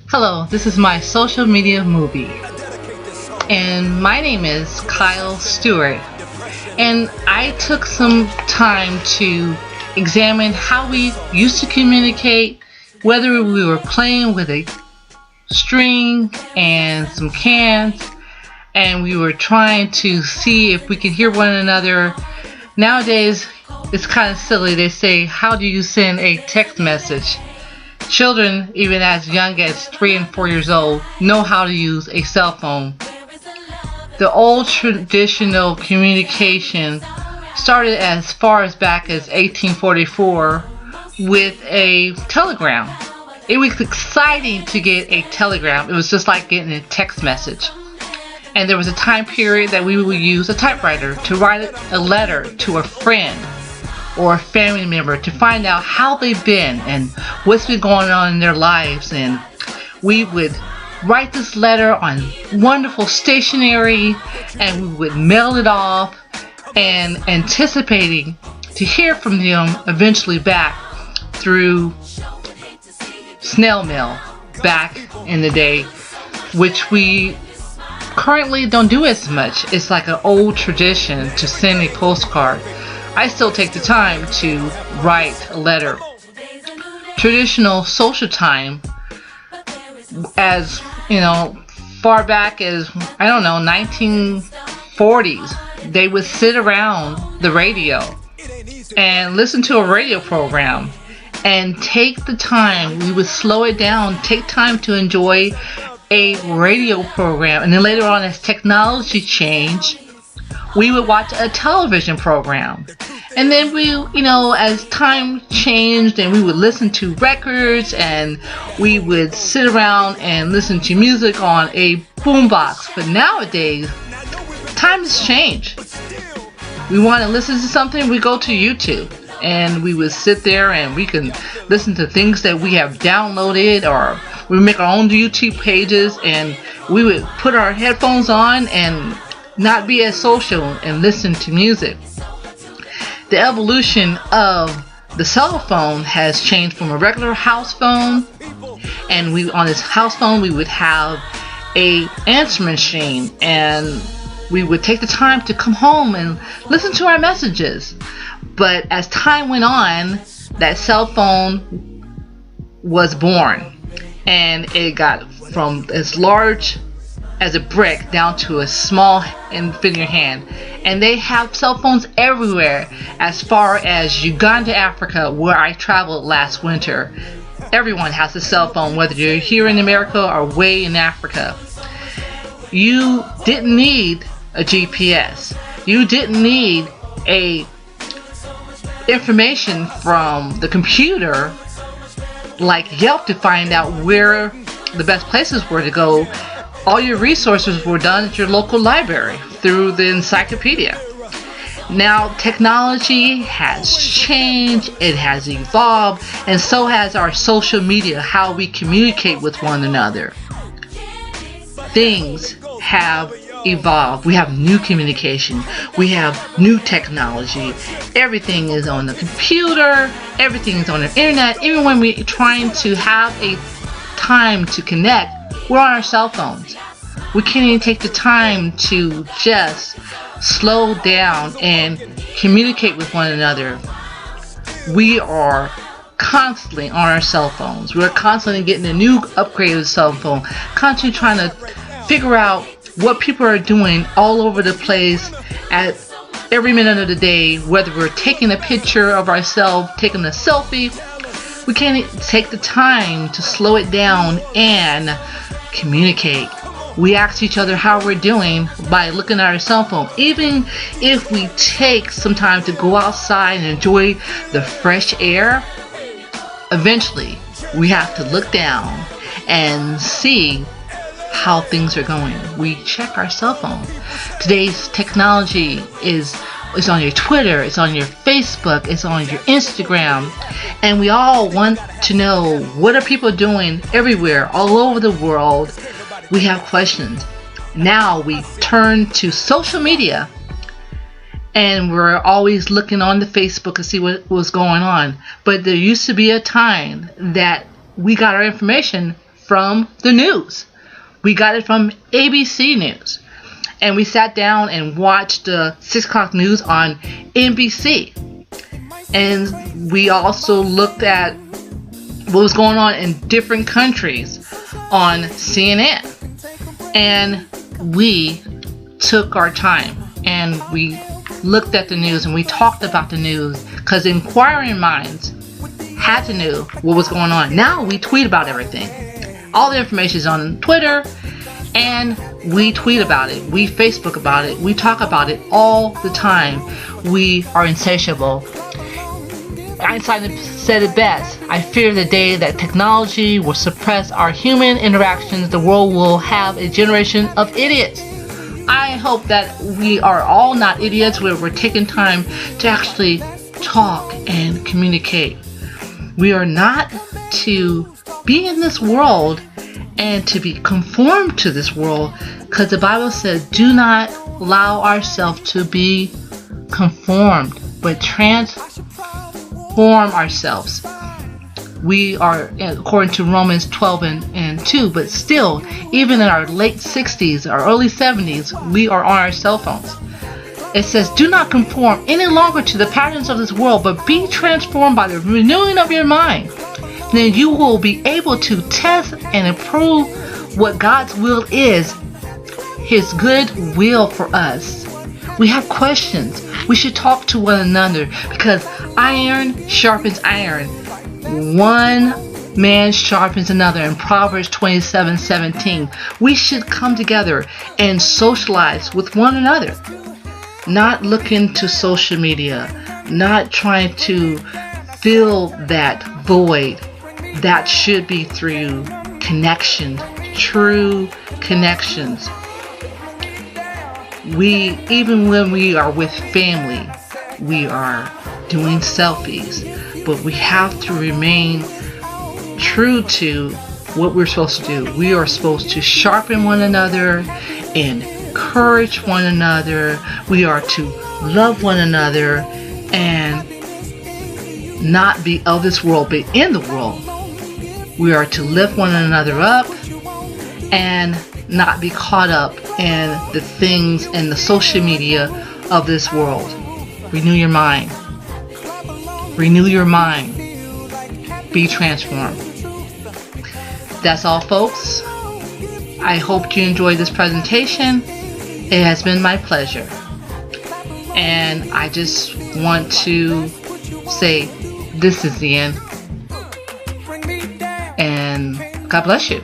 Hello, this is my social media movie, and my name is Kyle Stewart. And I took some time to examine how we used to communicate, whether we were playing with a string and some cans, and we were trying to see if we could hear one another. Nowadays, it's kind of silly. They say, how do you send a text message? Children, even as young as 3 and 4 years old, know how to use a cell phone. The old traditional communication started as far as back as 1844 with a telegram. It was exciting to get a telegram. It was just like getting a text message. And there was a time period that we would use a typewriter to write a letter to a friend or a family member to find out how they've been and what's been going on in their lives. And we would write this letter on wonderful stationery, and we would mail it off and anticipating to hear from them eventually back through snail mail back in the day, which we currently don't do as much. It's like an old tradition to send a postcard. I still take the time to write a letter. Traditional social time, as you know, far back as 1940s, they would sit around the radio and listen to a radio program and take the time. We would slow it down, take time to enjoy a radio program, and then later on, as technology changed, we would watch a television program. And then we, as time changed, and we would listen to records, and we would sit around and listen to music on a boombox. But nowadays, time has changed. We want to listen to something, we go to YouTube, and we would sit there and we can listen to things that we have downloaded, or we make our own YouTube pages, and we would put our headphones on and not be as social and listen to music. The evolution of the cell phone has changed from a regular house phone, and on this house phone we would have a answer machine, and we would take the time to come home and listen to our messages. But as time went on, that cell phone was born, and it got from as large as a brick down to a small and fit in your hand. And they have cell phones everywhere, as far as Uganda, Africa, where I traveled last winter. Everyone has a cell phone, whether you're here in America or way in Africa. You didn't need a GPS. You didn't need a information from the computer like Yelp to find out where the best places were to go. All your resources were done at your local library through the encyclopedia. Now technology has changed, it has evolved, and so has our social media, how we communicate with one another. Things have evolved. We have new communication. We have new technology. Everything is on the computer. Everything is on the internet. Even when we're trying to have a time to connect, we're on our cell phones. We can't even take the time to just slow down and communicate with one another. We are constantly on our cell phones. We're constantly getting a new upgraded cell phone, constantly trying to figure out what people are doing all over the place at every minute of the day, whether we're taking a picture of ourselves, taking a selfie. We can't take the time to slow it down and communicate. We ask each other how we're doing by looking at our cell phone. Even if we take some time to go outside and enjoy the fresh air, eventually we have to look down and see how things are going. We check our cell phone. Today's technology is on your Twitter, it's on your Facebook, it's on your Instagram, and we all want to know what are people doing everywhere, all over the world. We have questions. Now we turn to social media, and we're always looking on the Facebook to see what was going on. But there used to be a time that we got our information from the news. We got it from ABC News. And we sat down and watched the 6 o'clock news on NBC. And we also looked at what was going on in different countries on CNN. And we took our time and we looked at the news and we talked about the news, because inquiring minds had to know what was going on. Now we tweet about everything. All the information is on Twitter, and we tweet about it. We Facebook about it. We talk about it all the time. We are insatiable. Einstein said it best: I fear the day that technology will suppress our human interactions. The world will have a generation of idiots. I hope that we are all not idiots, where we're taking time to actually talk and communicate. We are not to be in this world and to be conformed to this world, because the Bible says, do not allow ourselves to be conformed, but transform ourselves. We are, according to Romans 12 and 2, but still, even in our late 60s, our early 70s, we are on our cell phones. It says, do not conform any longer to the patterns of this world, but be transformed by the renewing of your mind. Then you will be able to test and approve what God's will is, His good will for us. We have questions. We should talk to one another, because iron sharpens iron. One man sharpens another in Proverbs 27:17. We should come together and socialize with one another. Not looking to social media, not trying to fill that void. That should be through connection, true connections. Even when we are with family, we are doing selfies, but we have to remain true to what we're supposed to do. We are supposed to sharpen one another, encourage one another. We are to love one another and not be of this world, but in the world. We are to lift one another up and not be caught up in the things and the social media of this world. Renew your mind. Renew your mind. Be transformed. That's all, folks. I hope you enjoyed this presentation. It has been my pleasure. And I just want to say this is the end. And God bless you.